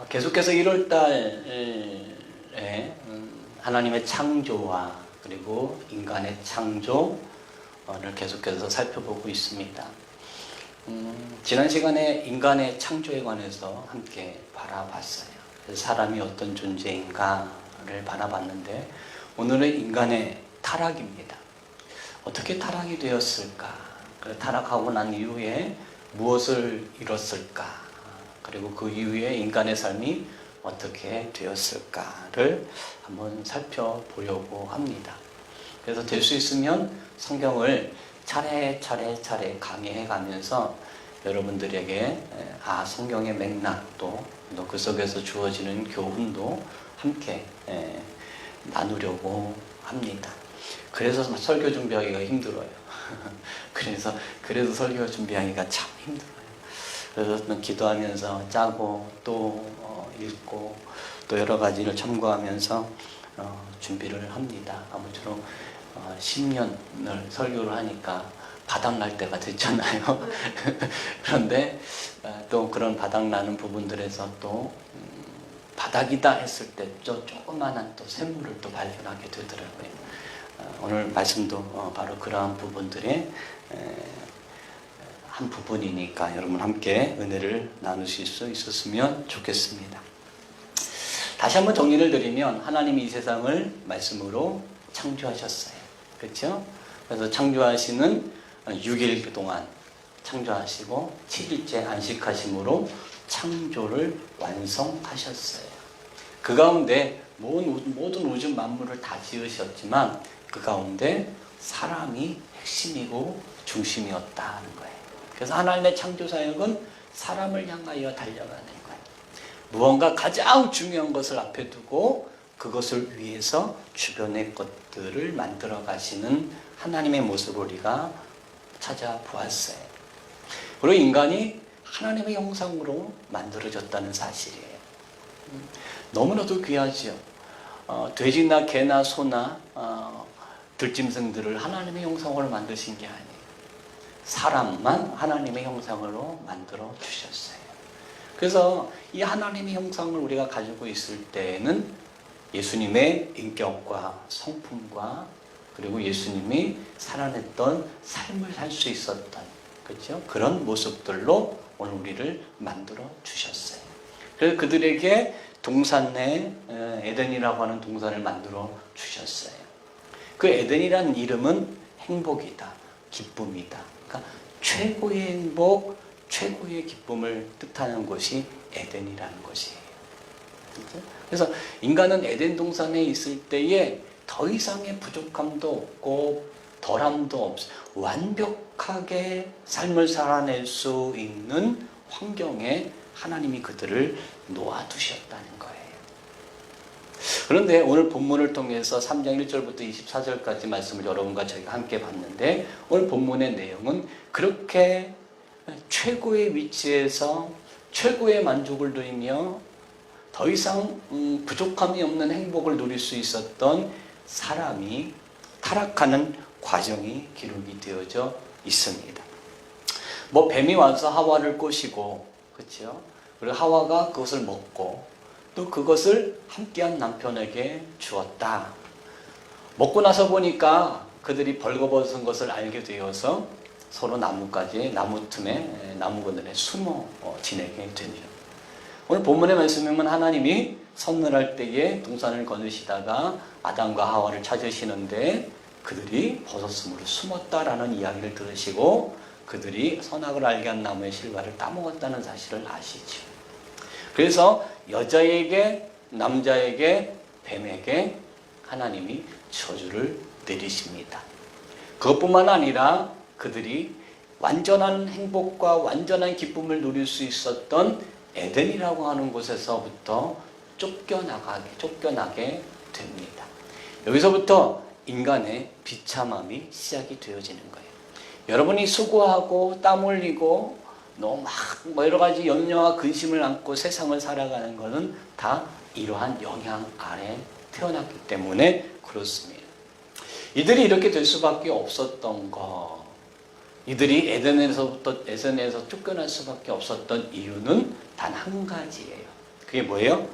계속해서 1월 달에 하나님의 창조와 그리고 인간의 창조를 계속해서 살펴보고 있습니다. 지난 시간에 인간의 창조에 관해서 함께 바라봤어요. 사람이 어떤 존재인가를 바라봤는데 오늘은 인간의 타락입니다. 어떻게 타락이 되었을까? 타락하고 난 이후에 무엇을 잃었을까? 그리고 그 이후에 인간의 삶이 어떻게 되었을까를 한번 살펴보려고 합니다. 그래서 될 수 있으면 성경을 차례 강의해 가면서 여러분들에게 성경의 맥락도 또 그 속에서 주어지는 교훈도 함께 나누려고 합니다. 그래서 설교 준비하기가 힘들어요. 그래서 설교 준비하기가 참 힘들어요. 그래서 기도하면서 짜고 또 읽고 또 여러 가지를 첨가하면서 준비를 합니다. 아무쪼록 10년을 설교를 하니까 바닥날 때가 됐잖아요. 그런데 또 그런 바닥나는 부분들에서 또 바닥이다 했을 때 조그만한 또 샘물을 또 발견하게 되더라고요. 오늘 말씀도 바로 그러한 부분들의 한 부분이니까 여러분 함께 은혜를 나누실 수 있었으면 좋겠습니다. 다시 한번 정리를 드리면 하나님이 이 세상을 말씀으로 창조하셨어요. 그렇죠? 그래서 창조하시는 6일 동안 창조하시고 7일째 안식하심으로 창조를 완성하셨어요. 그 가운데 모든 우주 만물을 다 지으셨지만 그 가운데 사람이 핵심이고 중심이었다는 거예요. 그래서 하나님의 창조 사역은 사람을 향하여 달려가는 거예요. 무언가 가장 중요한 것을 앞에 두고 그것을 위해서 주변의 것들을 만들어 가시는 하나님의 모습을 우리가 찾아보았어요. 그리고 인간이 하나님의 형상으로 만들어졌다는 사실이에요. 너무나도 귀하지요. 돼지나 개나 소나 들짐승들을 하나님의 형상으로 만드신 게 아니에요. 사람만 하나님의 형상으로 만들어 주셨어요. 그래서 이 하나님의 형상을 우리가 가지고 있을 때에는 예수님의 인격과 성품과 그리고 예수님이 살아냈던 삶을 살 수 있었던 그렇죠? 그런 모습들로 오늘 우리를 만들어 주셨어요. 그래서 그들에게 동산 내 에덴이라고 하는 동산을 만들어 주셨어요. 그 에덴이라는 이름은 행복이다, 기쁨이다. 그러니까 최고의 행복, 최고의 기쁨을 뜻하는 곳이 에덴이라는 것이에요. 그래서 인간은 에덴 동산에 있을 때에 더 이상의 부족함도 없고 덜함도 없어요. 완벽하게 삶을 살아낼 수 있는 환경에 하나님이 그들을 놓아두셨다는 거예요. 그런데 오늘 본문을 통해서 3장 1절부터 24절까지 말씀을 여러분과 저희가 함께 봤는데 오늘 본문의 내용은 그렇게 최고의 위치에서 최고의 만족을 누리며 더 이상 부족함이 없는 행복을 누릴 수 있었던 사람이 타락하는 과정이 기록이 되어져 있습니다. 뱀이 와서 하와를 꼬시고, 그렇죠? 그리고 하와가 그것을 먹고 또 그것을 함께한 남편에게 주었다. 먹고 나서 보니까 그들이 벌거벗은 것을 알게 되어서 서로 나무 틈에 나무 그늘에 숨어 지내게 되죠. 오늘 본문의 말씀이면 하나님이 선늘할 때에 동산을 거느시다가 아담과 하와를 찾으시는데 그들이 벗었으므로 숨었다라는 이야기를 들으시고 그들이 선악을 알게 한 나무의 실과를 따먹었다는 사실을 아시죠. 그래서 여자에게, 남자에게, 뱀에게 하나님이 저주를 내리십니다. 그것뿐만 아니라 그들이 완전한 행복과 완전한 기쁨을 누릴 수 있었던 에덴이라고 하는 곳에서부터 쫓겨나게 됩니다. 여기서부터 인간의 비참함이 시작이 되어지는 거예요. 여러분이 수고하고 땀 흘리고 너무 여러 가지 염려와 근심을 안고 세상을 살아가는 것은 다 이러한 영향 아래 태어났기 때문에 그렇습니다. 이들이 이렇게 될 수밖에 없었던 것, 이들이 에덴에서 쫓겨날 수밖에 없었던 이유는 단 한 가지예요. 그게 뭐예요?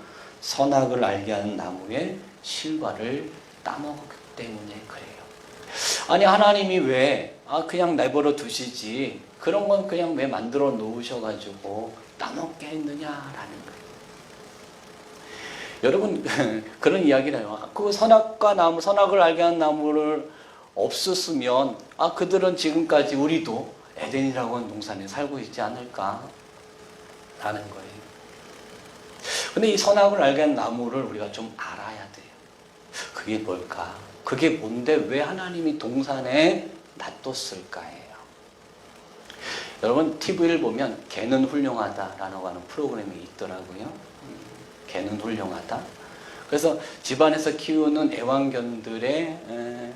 선악을 알게 하는 나무의 실과를 따먹었기 때문에 그래요. 아니 하나님이 왜 그냥 내버려 두시지 그런 건 그냥 왜 만들어 놓으셔가지고 따먹게 했느냐라는 거예요. 여러분 그런 이야기를 해요. 그 선악을 알게 하는 나무를 없었으면 그들은 지금까지 우리도 에덴이라고 하는 동산에 살고 있지 않을까 라는 거예요. 근데 이 선악을 알게 하는 나무를 우리가 좀 알아야 돼요. 그게 뭘까? 그게 뭔데 왜 하나님이 동산에 놔뒀을까예요. 여러분 TV를 보면 개는 훌륭하다라고 하는 프로그램이 있더라고요. 개는 훌륭하다. 그래서 집안에서 키우는 애완견들의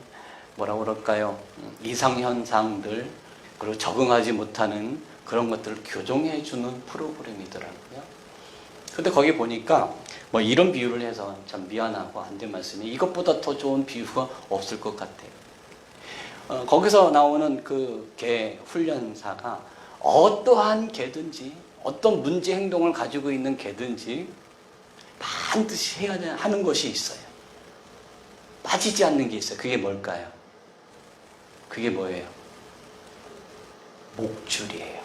뭐라고 그럴까요? 이상현상들 그리고 적응하지 못하는 그런 것들을 교정해 주는 프로그램이더라고요. 근데 거기 보니까 뭐 이런 비유를 해서 참 미안하고 안 된 말씀이 이것보다 더 좋은 비유가 없을 것 같아요. 거기서 나오는 그 개 훈련사가 어떠한 개든지 어떤 문제 행동을 가지고 있는 개든지 반드시 해야 하는 것이 있어요. 빠지지 않는 게 있어요. 그게 뭘까요? 그게 뭐예요? 목줄이에요.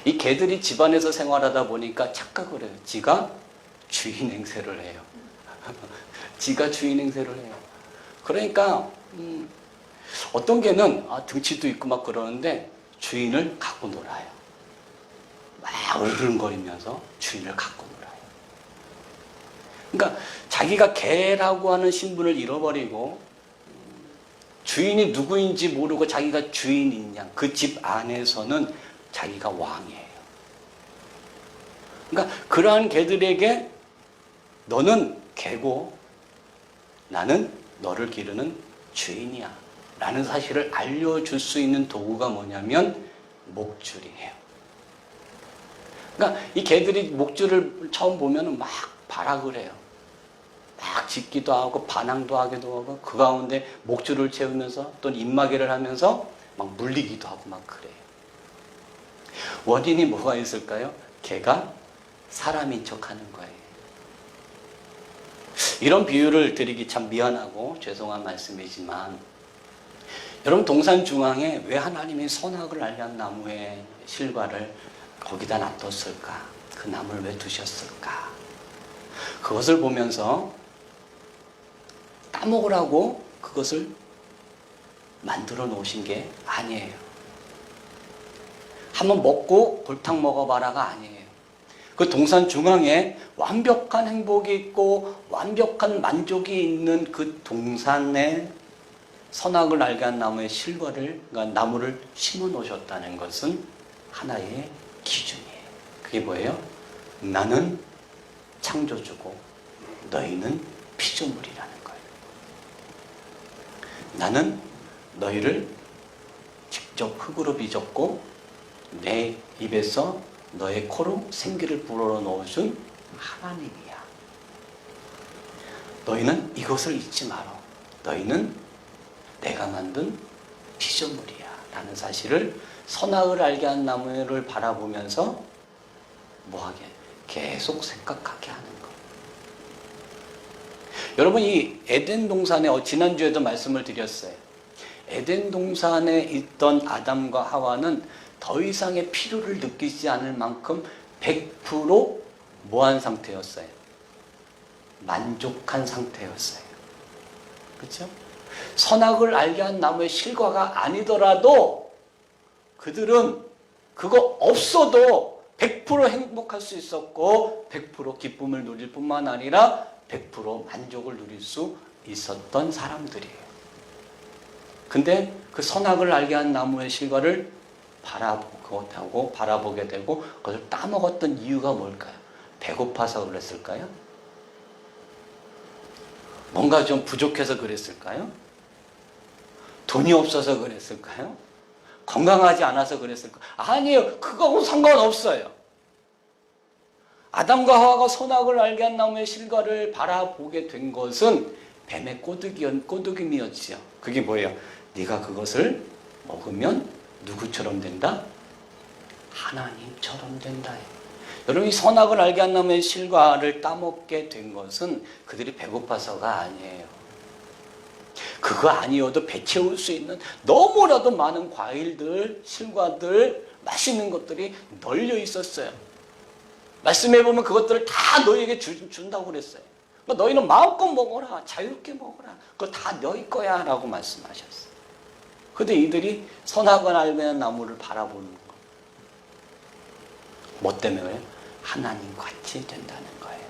이 개들이 집안에서 생활하다 보니까 착각을 해요. 지가 주인 행세를 해요. 지가 주인 행세를 해요. 그러니까 어떤 개는 등치도 있고 막 그러는데 주인을 갖고 놀아요. 막 으르렁거리면서 주인을 갖고 놀아요. 그러니까 자기가 개라고 하는 신분을 잃어버리고 주인이 누구인지 모르고 자기가 주인인 양 그 집 안에서는 자기가 왕이에요. 그러니까 그러한 개들에게 너는 개고 나는 너를 기르는 주인이야 라는 사실을 알려줄 수 있는 도구가 뭐냐면 목줄이에요. 그러니까 이 개들이 목줄을 처음 보면 막 발악을 해요. 막 짖기도 하고 반항도 하기도 하고 그 가운데 목줄을 채우면서 또는 입마개를 하면서 막 물리기도 하고 막 그래요. 원인이 뭐가 있을까요? 개가 사람인 척하는 거예요. 이런 비유를 드리기 참 미안하고 죄송한 말씀이지만 여러분 동산 중앙에 왜 하나님이 선악을 알려는 나무의 실과를 거기다 놔뒀을까? 그 나무를 왜 두셨을까? 그것을 보면서 따먹으라고 그것을 만들어 놓으신 게 아니에요. 한번 먹고 골탕 먹어봐라가 아니에요. 그 동산 중앙에 완벽한 행복이 있고 완벽한 만족이 있는 그 동산에 선악을 알게 한 나무의 실과를, 그러니까 나무를 심어 놓으셨다는 것은 하나의 기준이에요. 그게 뭐예요? 나는 창조주고 너희는 피조물이라는 거예요. 나는 너희를 직접 흙으로 빚었고 내 입에서 너의 코로 생기를 불어넣어 넣어준 하나님이야. 너희는 이것을 잊지 마라. 너희는 내가 만든 피조물이야 라는 사실을 선악을 알게 한 나무를 바라보면서 뭐하게? 계속 생각하게 하는 거예요. 여러분 이 에덴 동산에 지난주에도 말씀을 드렸어요. 에덴 동산에 있던 아담과 하와는 더 이상의 필요를 느끼지 않을 만큼 100% 뭐한 상태였어요? 만족한 상태였어요. 그렇죠? 선악을 알게 한 나무의 실과가 아니더라도 그들은 그거 없어도 100% 행복할 수 있었고 100% 기쁨을 누릴 뿐만 아니라 100% 만족을 누릴 수 있었던 사람들이에요. 근데 그 선악을 알게 한 나무의 실과를 바라보게 되고 그것을 따먹었던 이유가 뭘까요? 배고파서 그랬을까요? 뭔가 좀 부족해서 그랬을까요? 돈이 없어서 그랬을까요? 건강하지 않아서 그랬을까요? 아니에요. 그거하고 상관없어요. 아담과 하와가 선악을 알게 한 나무의 실과를 바라보게 된 것은 뱀의 꼬드김이었지요. 그게 뭐예요? 네가 그것을 먹으면 누구처럼 된다? 하나님처럼 된다. 여러분, 이 선악을 알게 한 나무의 실과를 따먹게 된 것은 그들이 배고파서가 아니에요. 그거 아니어도 배 채울 수 있는 너무나도 많은 과일들, 실과들, 맛있는 것들이 널려 있었어요. 말씀해 보면 그것들을 다 너희에게 준다고 그랬어요. 그러니까 너희는 마음껏 먹어라, 자유롭게 먹어라, 그거 다 너희 거야 라고 말씀하셨어요. 근데 이들이 선악을 알면 나무를 바라보는 거. 뭐 때문에? 하나님 같이 된다는 거예요.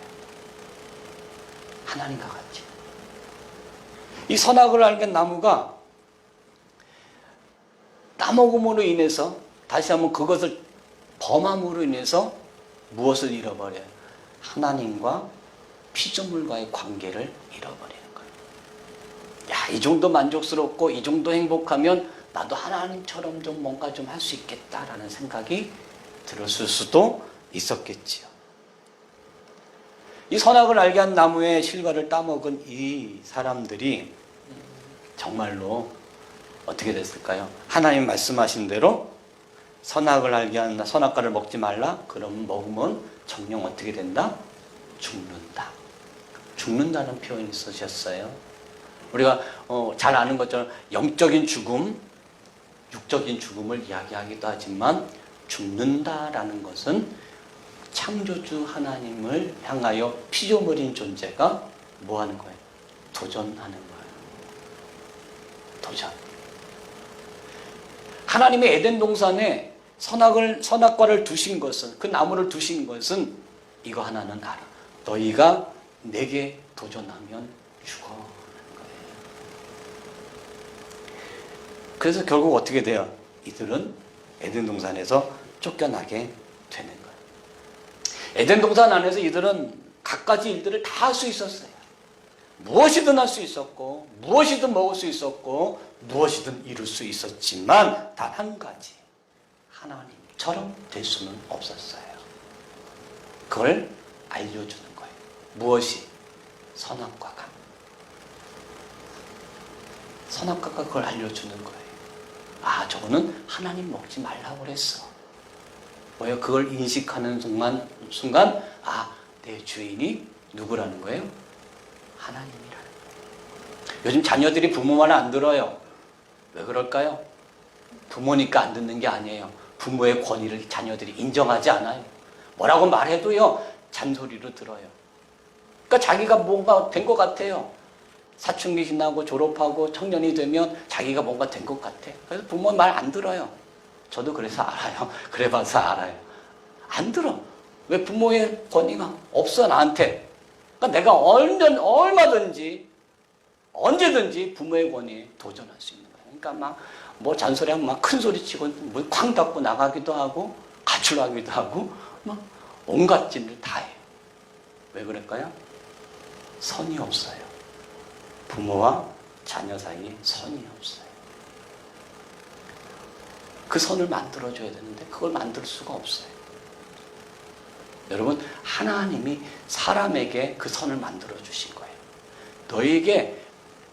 하나님과 같이. 이 선악을 알게 나무가 따먹음으로 인해서, 다시 한번 그것을 범함으로 인해서 무엇을 잃어버려요? 하나님과 피조물과의 관계를 잃어버리는 거예요. 야, 이 정도 만족스럽고 이 정도 행복하면 나도 하나님처럼 좀 뭔가 좀 할 수 있겠다라는 생각이 들었을 수도 있었겠지요. 이 선악을 알게 한 나무의 실과를 따먹은 이 사람들이 정말로 어떻게 됐을까요? 하나님 말씀하신 대로 선악을 알게 한 선악과를 먹지 말라. 그럼 먹으면 정녕 어떻게 된다? 죽는다. 죽는다는 표현이 쓰셨어요. 우리가 잘 아는 것처럼 영적인 죽음, 육적인 죽음을 이야기하기도 하지만 죽는다라는 것은 창조주 하나님을 향하여 피조물인 존재가 뭐 하는 거예요? 도전하는 거예요. 도전. 하나님의 에덴 동산에 선악과를 두신 것은, 그 나무를 두신 것은 이거 하나는 알아. 너희가 내게 도전하면 죽어. 그래서 결국 어떻게 돼요? 이들은 에덴 동산에서 쫓겨나게 되는 거예요. 에덴 동산 안에서 이들은 갖가지 일들을 다 할 수 있었어요. 무엇이든 할 수 있었고, 무엇이든 먹을 수 있었고, 무엇이든 이룰 수 있었지만 단 한 가지, 하나님처럼 될 수는 없었어요. 그걸 알려주는 거예요. 무엇이? 선악과가. 선악과가 그걸 알려주는 거예요. 아, 저거는 하나님 먹지 말라고 그랬어. 뭐예요? 그걸 인식하는 순간, 아, 내 주인이 누구라는 거예요? 하나님이라는 거예요. 요즘 자녀들이 부모 말 안 들어요. 왜 그럴까요? 부모니까 안 듣는 게 아니에요. 부모의 권위를 자녀들이 인정하지 않아요. 뭐라고 말해도요, 잔소리로 들어요. 그러니까 자기가 뭔가 된 것 같아요. 사춘기 지나고 졸업하고 청년이 되면 자기가 뭔가 된 것 같아. 그래서 부모 말 안 들어요. 저도 그래서 알아요. 그래봐서 알아요. 안 들어. 왜? 부모의 권위가 없어, 나한테. 그러니까 내가 얼마든지 언제든지 부모의 권위에 도전할 수 있는 거예요. 그러니까 막 뭐 잔소리하면 막 큰 소리 치고 문 쾅 닫고 나가기도 하고 가출하기도 하고 막 온갖 짓을 다 해요. 왜 그럴까요? 선이 없어요. 부모와 자녀 사이에 선이 없어요. 그 선을 만들어줘야 되는데 그걸 만들 수가 없어요. 여러분, 하나님이 사람에게 그 선을 만들어 주신 거예요. 너에게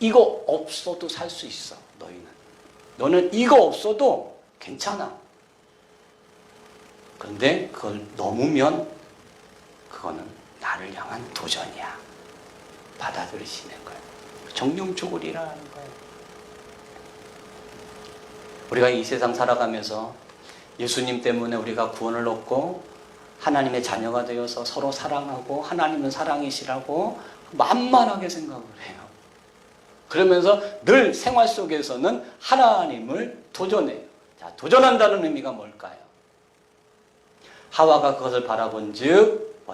이거 없어도 살 수 있어. 너는 이거 없어도 괜찮아. 그런데 그걸 넘으면 그거는 나를 향한 도전이야. 받아들이시는 거예요. 정령초골이라는 거예요. 우리가 이 세상 살아가면서 예수님 때문에 우리가 구원을 얻고 하나님의 자녀가 되어서 서로 사랑하고 하나님은 사랑이시라고 만만하게 생각을 해요. 그러면서 늘 생활 속에서는 하나님을 도전해요. 자, 도전한다는 의미가 뭘까요? 하와가 그것을 바라본 즉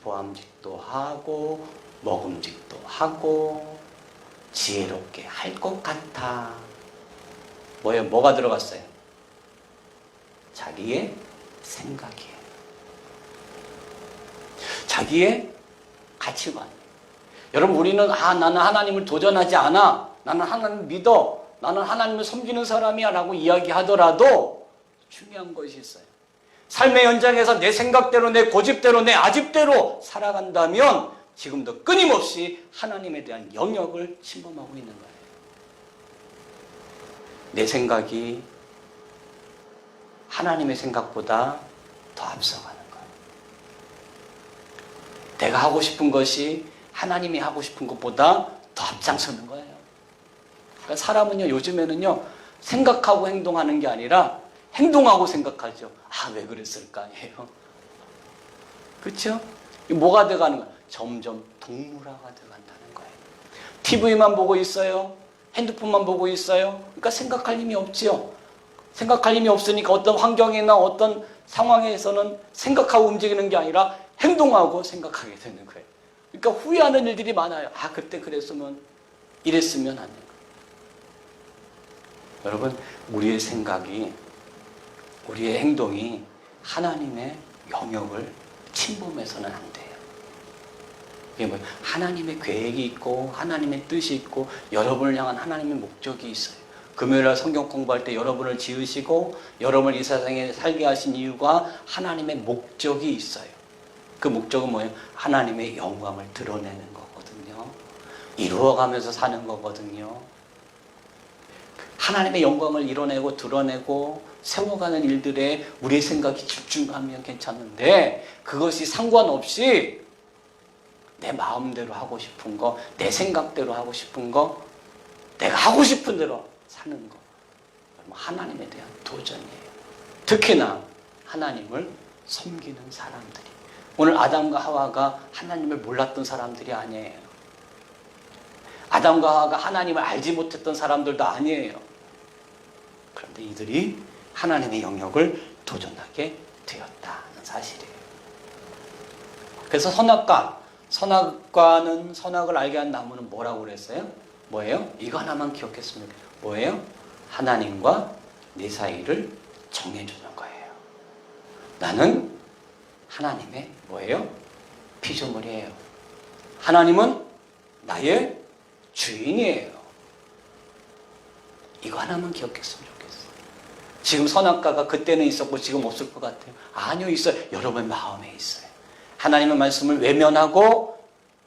보암직도 하고 먹음직도 하고 지혜롭게 할 것 같아. 뭐예요? 뭐가 들어갔어요? 자기의 생각이에요. 자기의 가치관. 여러분, 우리는 나는 하나님을 도전하지 않아. 나는 하나님을 믿어. 나는 하나님을 섬기는 사람이야 라고 이야기하더라도 중요한 것이 있어요. 삶의 현장에서 내 생각대로, 내 고집대로, 내 아집대로 살아간다면 지금도 끊임없이 하나님에 대한 영역을 침범하고 있는 거예요. 내 생각이 하나님의 생각보다 더 앞서가는 거예요. 내가 하고 싶은 것이 하나님이 하고 싶은 것보다 더 앞장서는 거예요. 그러니까 사람은요, 요즘에는요, 생각하고 행동하는 게 아니라 행동하고 생각하죠. 아, 왜 그랬을까예요. 그렇죠? 뭐가 돼가는 거야? 점점 동물화가 돼간다는 거예요. TV만 보고 있어요. 핸드폰만 보고 있어요. 그러니까 생각할 힘이 없지요. 생각할 힘이 없으니까 어떤 환경이나 어떤 상황에서는 생각하고 움직이는 게 아니라 행동하고 생각하게 되는 거예요. 그러니까 후회하는 일들이 많아요. 아, 그때 그랬으면, 이랬으면 하는 거예요. 여러분, 우리의 생각이, 우리의 행동이 하나님의 영역을 침범해서는 안 돼요. 이게 뭐예요? 하나님의 계획이 있고 하나님의 뜻이 있고 여러분을 향한 하나님의 목적이 있어요. 금요일날 성경 공부할 때 여러분을 지으시고 여러분을 이 세상에 살게 하신 이유가 하나님의 목적이 있어요. 그 목적은 뭐예요? 하나님의 영광을 드러내는 거거든요. 이루어가면서 사는 거거든요. 하나님의 영광을 이뤄내고 드러내고 세워가는 일들에 우리의 생각이 집중하면 괜찮은데, 그것이 상관없이 내 마음대로 하고 싶은 거, 내 생각대로 하고 싶은 거, 내가 하고 싶은 대로 사는 거, 하나님에 대한 도전이에요. 특히나 하나님을 섬기는 사람들이. 오늘 아담과 하와가 하나님을 몰랐던 사람들이 아니에요. 아담과 하와가 하나님을 알지 못했던 사람들도 아니에요. 그런데 이들이 하나님의 영역을 도전하게 되었다는 사실이에요. 그래서 선악과는 선악을 알게 한 나무는 뭐라고 그랬어요? 뭐예요? 이거 하나만 기억했으면 좋겠어요. 뭐예요? 하나님과 내 사이를 정해주는 거예요. 나는 하나님의 뭐예요? 피조물이에요. 하나님은 나의 주인이에요. 이거 하나만 기억했으면 좋겠어요. 지금 선악과가 그때는 있었고 지금 없을 것 같아요. 아니요, 있어요. 여러분 마음에 있어요. 하나님의 말씀을 외면하고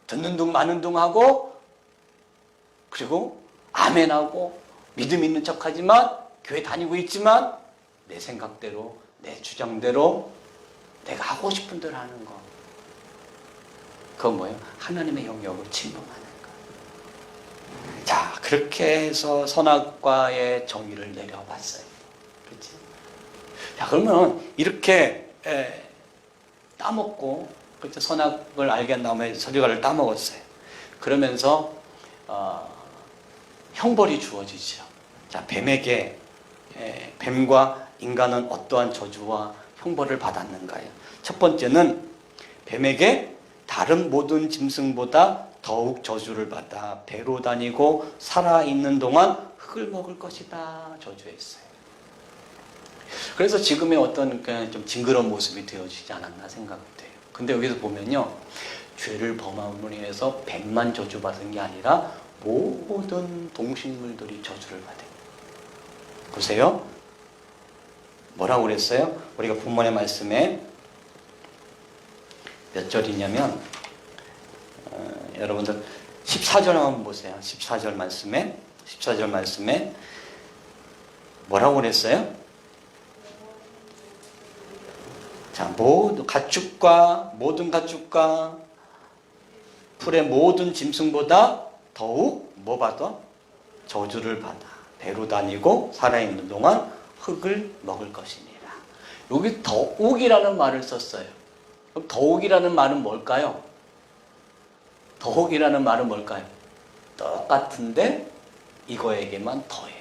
듣는 둥 마는 둥 하고, 그리고 아멘하고 믿음 있는 척하지만 교회 다니고 있지만 내 생각대로 내 주장대로 내가 하고 싶은 대로 하는 거, 그건 뭐예요? 하나님의 영역을 침범하는 거. 자, 그렇게 해서 선악과의 정의를 내려봤어요. 그렇지? 자, 그러면 이렇게 따먹고, 그렇죠? 선악을 알게 한 다음에 서리과를 따먹었어요. 그러면서 형벌이 주어지죠. 자, 뱀과 인간은 어떠한 저주와 형벌을 받았는가요? 첫 번째는 뱀에게 다른 모든 짐승보다 더욱 저주를 받아 배로 다니고 살아있는 동안 흙을 먹을 것이다 저주했어요. 그래서 지금의 어떤 좀 징그러운 모습이 되어지지 않았나 생각이 돼요. 근데 여기서 보면요, 죄를 범함으로 인해서 뱀만 저주받은 게 아니라 모든 동식물들이 저주를 받아요. 보세요. 뭐라고 그랬어요? 우리가 본문의 말씀에 몇 절이냐면 여러분들 14절 한번 보세요. 14절 말씀에 뭐라고 그랬어요? 자, 모든 가축과 풀의 모든 짐승보다 더욱 뭐 받아? 저주를 받아 배로 다니고 살아있는 동안 흙을 먹을 것이니라. 여기 더욱이라는 말을 썼어요. 그럼 더욱이라는 말은 뭘까요? 더욱이라는 말은 뭘까요? 똑같은데 이거에게만 더해요.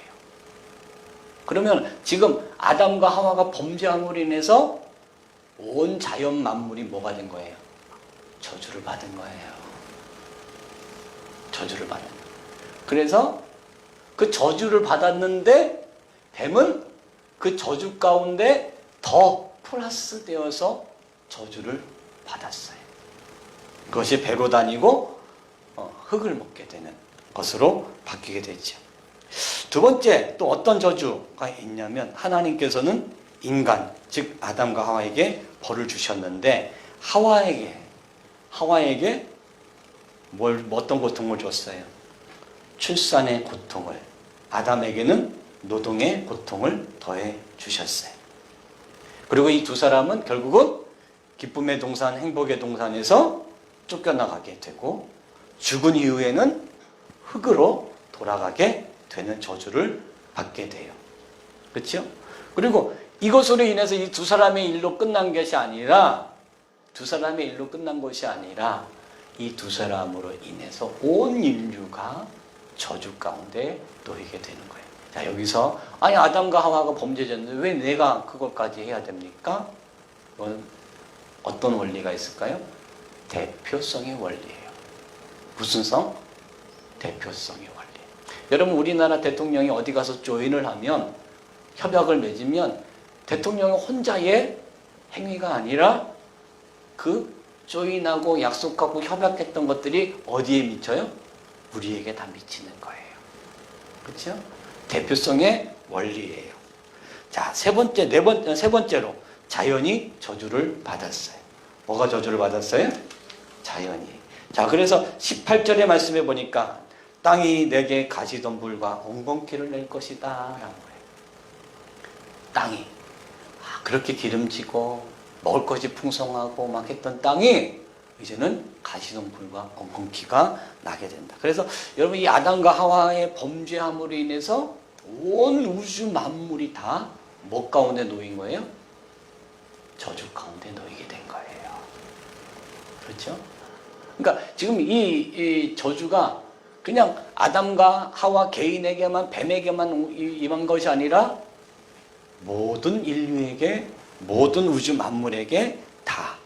그러면 지금 아담과 하와가 범죄함으로 인해서 온 자연 만물이 뭐가 된 거예요? 저주를 받은 거예요. 저주를 받은 거예요. 그래서 그 저주를 받았는데 뱀은 그 저주 가운데 더 플러스 되어서 저주를 받았어요. 그것이 배로 다니고 흙을 먹게 되는 것으로 바뀌게 되죠. 두 번째, 또 어떤 저주가 있냐면 하나님께서는 인간, 즉 아담과 하와에게 벌을 주셨는데 하와에게 어떤 고통을 줬어요? 출산의 고통을, 아담에게는 노동의 고통을 더해 주셨어요. 그리고 이 두 사람은 결국은 기쁨의 동산, 행복의 동산에서 쫓겨나가게 되고 죽은 이후에는 흙으로 돌아가게 되는 저주를 받게 돼요. 그렇죠? 그리고 이것으로 인해서 이 두 사람의 일로 끝난 것이 아니라 이 두 사람으로 인해서 온 인류가 저주 가운데 놓이게 되는 거예요. 자, 여기서 아니 아담과 하와가 범죄졌는데 왜 내가 그것까지 해야 됩니까? 이건 어떤 원리가 있을까요? 대표성의 원리예요. 무슨 성? 대표성의 원리. 여러분 우리나라 대통령이 어디 가서 조인을 하면 협약을 맺으면 대통령이 혼자의 행위가 아니라 그 조인하고 약속하고 협약했던 것들이 어디에 미쳐요? 우리에게 다 미치는 거예요. 그렇죠? 대표성의 원리예요. 자, 세 번째로 자연이 저주를 받았어요. 뭐가 저주를 받았어요? 자연이. 자, 그래서 18절의 말씀에 보니까 땅이 내게 가시덤불과 엉겅퀴를 낼 것이다 라는 거예요. 땅이 그렇게 기름지고 먹을 것이 풍성하고 막 했던 땅이 이제는 가시덤불과 엉겅퀴가 나게 된다. 그래서 여러분 이 아담과 하와의 범죄함으로 인해서 온 우주 만물이 다 뭐 가운데 놓인 거예요? 저주 가운데 놓이게 된 거예요. 그렇죠? 그러니까 지금 이 저주가 그냥 아담과 하와 개인에게만 뱀에게만 임한 것이 아니라 모든 인류에게 모든 우주 만물에게 다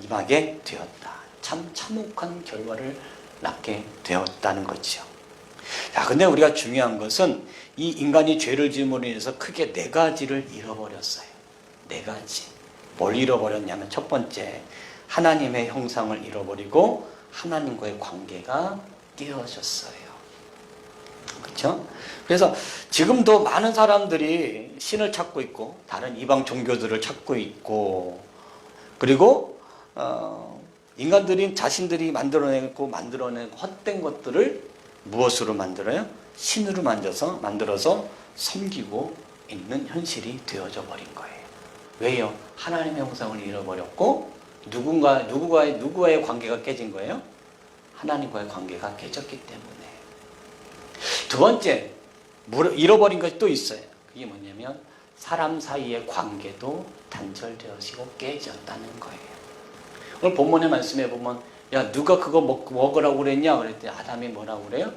임하게 되었다. 참 참혹한 결과를 낳게 되었다는 거죠. 자, 근데 우리가 중요한 것은 이 인간이 죄를 지음으로 인해서 크게 네 가지를 잃어버렸어요. 네 가지. 뭘 잃어버렸냐면 첫 번째, 하나님의 형상을 잃어버리고 하나님과의 관계가 깨어졌어요. 그렇죠? 그래서 지금도 많은 사람들이 신을 찾고 있고 다른 이방 종교들을 찾고 있고 그리고 인간들이 자신들이 만들어낸 헛된 것들을 무엇으로 만들어요? 신으로 만들어서 섬기고 있는 현실이 되어져 버린 거예요. 왜요? 하나님의 형상을 잃어버렸고 누구와의 관계가 깨진 거예요? 하나님과의 관계가 깨졌기 때문에. 두 번째, 잃어버린 것이 또 있어요. 그게 뭐냐면 사람 사이의 관계도 단절되어지고 깨졌다는 거예요. 오늘 본문의 말씀에 보면 야 누가 그거 먹으라고 그랬냐 그랬더니 아담이 뭐라고 그래요?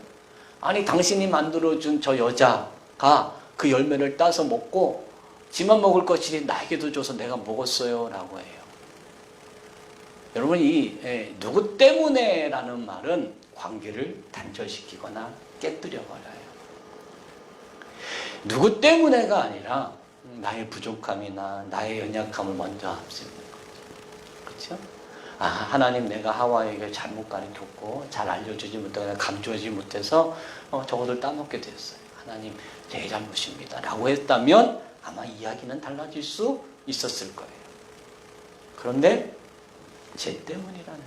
아니 당신이 만들어준 저 여자가 그 열매를 따서 먹고 지만 먹을 것이지 나에게도 줘서 내가 먹었어요 라고 해요. 여러분 이 누구 때문에 라는 말은 관계를 단절시키거나 깨뜨려버려요. 누구 때문에가 아니라 나의 부족함이나 나의 연약함을 먼저 앞세우는 거죠. 그렇죠? 아, 하나님 내가 하와에게 잘못 가르쳤고 잘 알려주지 못하고 감추지 못해서 저것을 따먹게 됐어요. 하나님 제 잘못입니다 라고 했다면 아마 이야기는 달라질 수 있었을 거예요. 그런데 죄 때문이라는 거예요.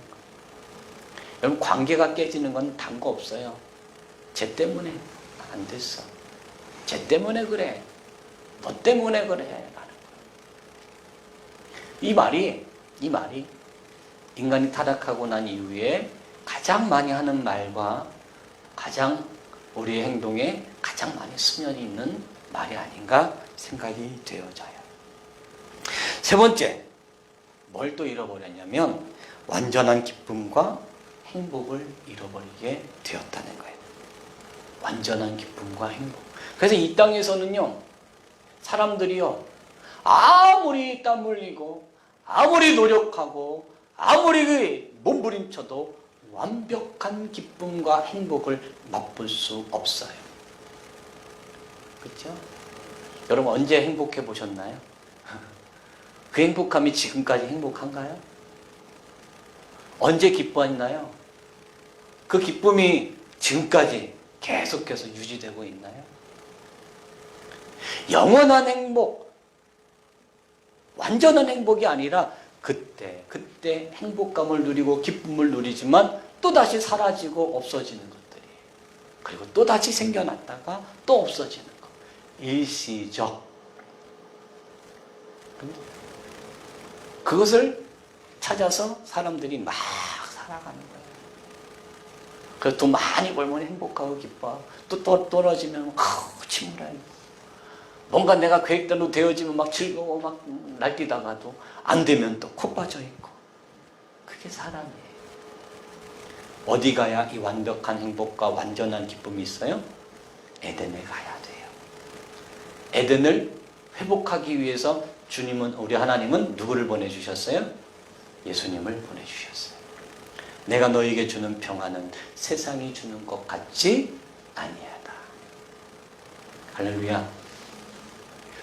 여러분 관계가 깨지는 건 단 거 없어요. 죄 때문에 안 됐어. 죄 때문에 그래. 너 때문에 그래. 라는 거예요. 이 말이 인간이 타락하고 난 이후에 가장 많이 하는 말과 가장 우리의 행동에 가장 많이 스며이 있는 말이 아닌가 생각이 되어져요. 세 번째, 뭘 또 잃어버렸냐면 완전한 기쁨과 행복을 잃어버리게 되었다는 거예요. 완전한 기쁨과 행복. 그래서 이 땅에서는요, 사람들이요, 아무리 땀 흘리고 아무리 노력하고 아무리 몸부림쳐도 완벽한 기쁨과 행복을 맛볼 수 없어요. 그렇죠? 여러분 언제 행복해 보셨나요? 그 행복함이 지금까지 행복한가요? 언제 기뻐했나요? 그 기쁨이 지금까지 계속해서 유지되고 있나요? 영원한 행복, 완전한 행복이 아니라 그때 행복감을 누리고 기쁨을 누리지만 또다시 사라지고 없어지는 것들이에요. 그리고 또다시 생겨났다가 또 없어지는 것. 일시적. 그것을 찾아서 사람들이 막 살아가는 거예요. 그래서 돈 많이 벌면 행복하고 기뻐. 또 떨어지면 침울해요. 뭔가 내가 계획대로 되어지면 막 즐거워 막 날뛰다가도 안 되면 또 코 빠져 있고. 그게 사람이에요. 어디 가야 이 완벽한 행복과 완전한 기쁨이 있어요? 에덴에 가야 돼요. 에덴을 회복하기 위해서 주님은, 우리 하나님은 누구를 보내주셨어요? 예수님을 보내주셨어요. 내가 너에게 주는 평안은 세상이 주는 것 같지 아니하다. 할렐루야.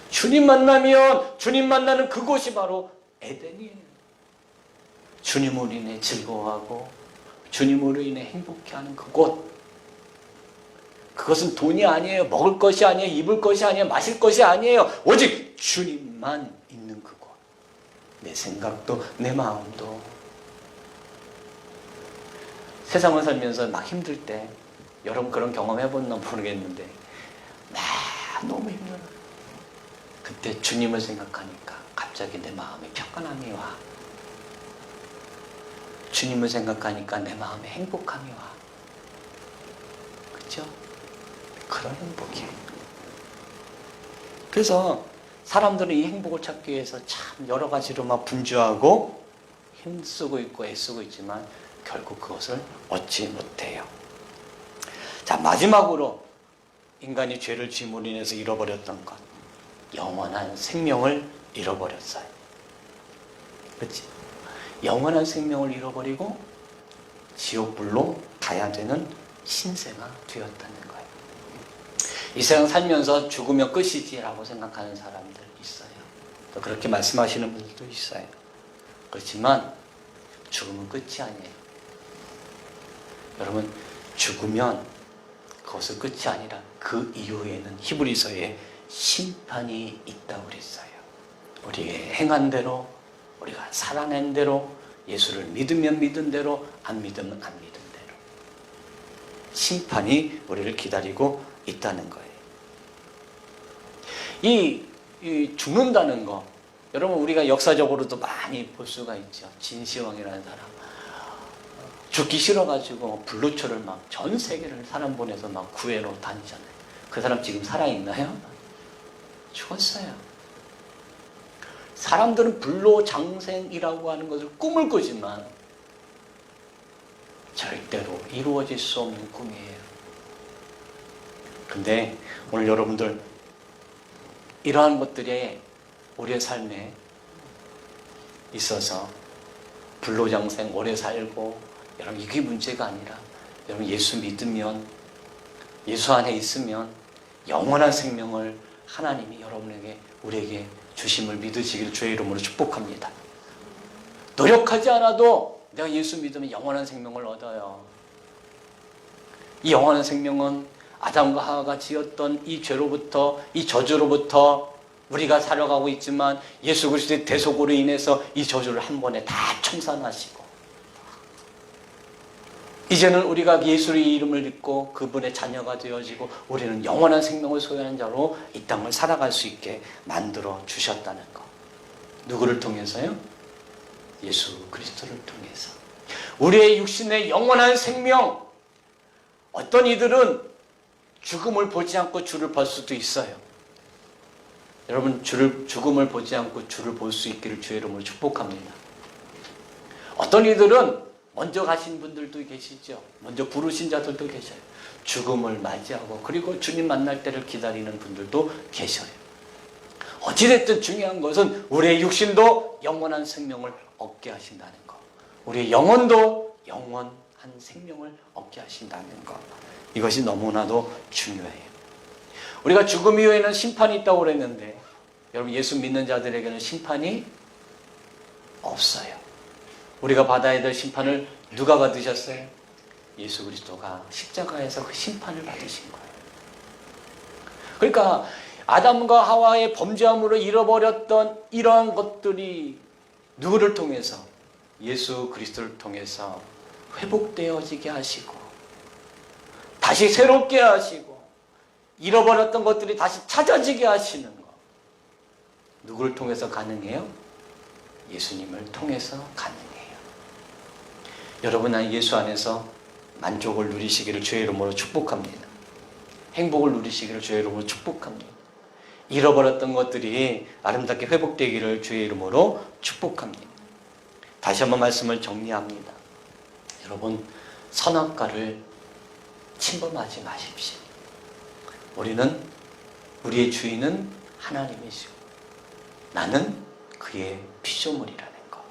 주님 만나면, 주님 만나는 그곳이 바로 에덴이에요. 주님으로 인해 즐거워하고 주님으로 인해 행복해하는 그곳. 그것은 돈이 아니에요. 먹을 것이 아니에요. 입을 것이 아니에요. 마실 것이 아니에요. 오직 주님만 있는 그곳. 내 생각도 내 마음도. 세상을 살면서 막 힘들 때, 여러분 그런 경험 해봤나 모르겠는데 너무 힘들어요. 그때 주님을 생각하니까 갑자기 내 마음에 평안함이 와. 주님을 생각하니까 내 마음에 행복함이 와. 그렇죠? 그런 행복이에요. 그래서 사람들은 이 행복을 찾기 위해서 참 여러 가지로 막 분주하고 힘쓰고 있고 애쓰고 있지만 결국 그것을 얻지 못해요. 자, 마지막으로 인간이 죄를 지음으로 인해서 잃어버렸던 것, 영원한 생명을 잃어버렸어요. 그렇지? 영원한 생명을 잃어버리고 지옥불로 가야 되는 신세가 되었다는 거예요. 이 세상 살면서 죽으면 끝이지라고 생각하는 사람들 있어요. 또 그렇게 말씀하시는 분들도 있어요. 그렇지만 죽으면 끝이 아니에요. 여러분, 죽으면 그것은 끝이 아니라 그 이후에는 히브리서에 심판이 있다고 그랬어요. 우리의 행한 대로, 우리가 살아낸 대로, 예수를 믿으면 믿은 대로, 안 믿으면 안 믿은 대로 심판이 우리를 기다리고 있다는 거예요. 이 죽는다는 거, 여러분 우리가 역사적으로도 많이 볼 수가 있죠. 진시황이라는 사람, 죽기 싫어가지고 불로초를 막 전 세계를 사람 보내서 막 구해로 다니잖아요. 그 사람 지금 살아있나요? 죽었어요. 사람들은 불로장생이라고 하는 것을 꿈을 꾸지만 절대로 이루어질 수 없는 꿈이에요. 근데 오늘 여러분들 이러한 것들이 우리의 삶에 있어서 불로장생 오래 살고, 여러분 이게 문제가 아니라 여러분 예수 믿으면, 예수 안에 있으면 영원한 생명을 하나님이 여러분에게, 우리에게 주심을 믿으시길 주의 이름으로 축복합니다. 노력하지 않아도 내가 예수 믿으면 영원한 생명을 얻어요. 이 영원한 생명은 아담과 하와가 지었던 이 죄로부터, 이 저주로부터 우리가 살아가고 있지만 예수 그리스도의 대속으로 인해서 이 저주를 한 번에 다 청산하시고, 이제는 우리가 예수의 이름을 믿고 그분의 자녀가 되어지고 우리는 영원한 생명을 소유하는 자로 이 땅을 살아갈 수 있게 만들어 주셨다는 것. 누구를 통해서요? 예수 그리스도를 통해서. 우리의 육신의 영원한 생명. 어떤 이들은 죽음을 보지 않고 주를 볼 수도 있어요. 여러분, 죽음을 보지 않고 주를 볼 수 있기를 주의 이름으로 축복합니다. 어떤 이들은 먼저 가신 분들도 계시죠. 먼저 부르신 자들도 계셔요. 죽음을 맞이하고 그리고 주님 만날 때를 기다리는 분들도 계셔요. 어찌됐든 중요한 것은 우리의 육신도 영원한 생명을 얻게 하신다는 것, 우리의 영혼도 영원한 생명을 얻게 하신다는 것, 이것이 너무나도 중요해요. 우리가 죽음 이후에는 심판이 있다고 그랬는데 여러분, 예수 믿는 자들에게는 심판이 없어요. 우리가 받아야 될 심판을 누가 받으셨어요? 예수 그리스도가 십자가에서 그 심판을 받으신 거예요. 그러니까 아담과 하와의 범죄함으로 잃어버렸던 이러한 것들이 누구를 통해서? 예수 그리스도를 통해서 회복되어지게 하시고 다시 새롭게 하시고 잃어버렸던 것들이 다시 찾아지게 하시는 것. 누구를 통해서 가능해요? 예수님을 통해서 가능해요. 여러분 예수 안에서 만족을 누리시기를 주의 이름으로 축복합니다. 행복을 누리시기를 주의 이름으로 축복합니다. 잃어버렸던 것들이 아름답게 회복되기를 주의 이름으로 축복합니다. 다시 한번 말씀을 정리합니다. 여러분, 선악과를 침범하지 마십시오. 우리의 주인은 하나님이시고 나는 그의 피조물이라는 거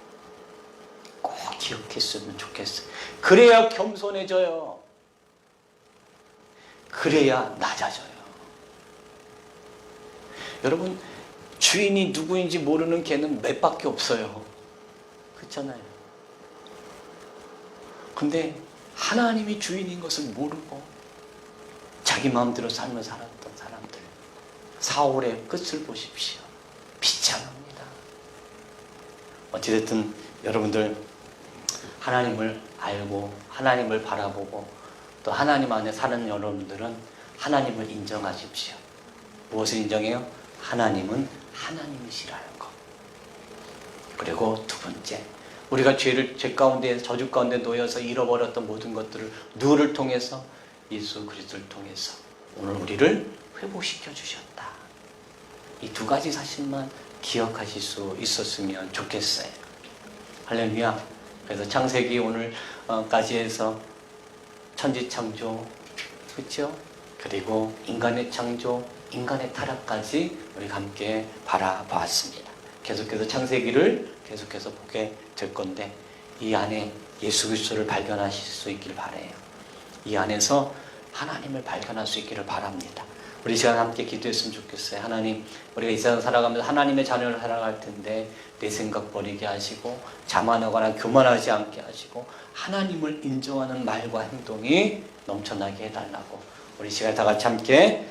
꼭 기억했으면 좋겠어요. 그래야 겸손해져요. 그래야 낮아져요. 여러분, 주인이 누구인지 모르는 개는 몇 밖에 없어요. 그렇잖아요. 근데 하나님이 주인인 것을 모르고 자기 마음대로 삶을 살았던 사람들, 사울의 끝을 보십시오. 비참합니다. 어찌됐든 여러분들 하나님을 알고 하나님을 바라보고 또 하나님 안에 사는 여러분들은 하나님을 인정하십시오. 무엇을 인정해요? 하나님은 하나님이시라는 것. 그리고 두 번째, 우리가 죄 가운데 저주 가운데 놓여서 잃어버렸던 모든 것들을 누구를 통해서? 예수 그리스도를 통해서 오늘 우리를 회복시켜 주셨다. 이 두 가지 사실만 기억하실 수 있었으면 좋겠어요. 할렐루야. 그래서 창세기 오늘까지 해서 천지창조, 그렇죠? 그리고 인간의 창조, 인간의 타락까지 우리가 함께 바라보았습니다. 계속해서 창세기를 계속해서 보게 될 건데 이 안에 예수 그리스도를 발견하실 수 있기를 바라요. 이 안에서 하나님을 발견할 수 있기를 바랍니다. 우리 시간 함께 기도했으면 좋겠어요. 하나님, 우리가 이 세상 살아가면서 하나님의 자녀를 살아갈 텐데 내 생각 버리게 하시고 자만하거나 교만하지 않게 하시고 하나님을 인정하는 말과 행동이 넘쳐나게 해달라고 우리 시간 다 같이 함께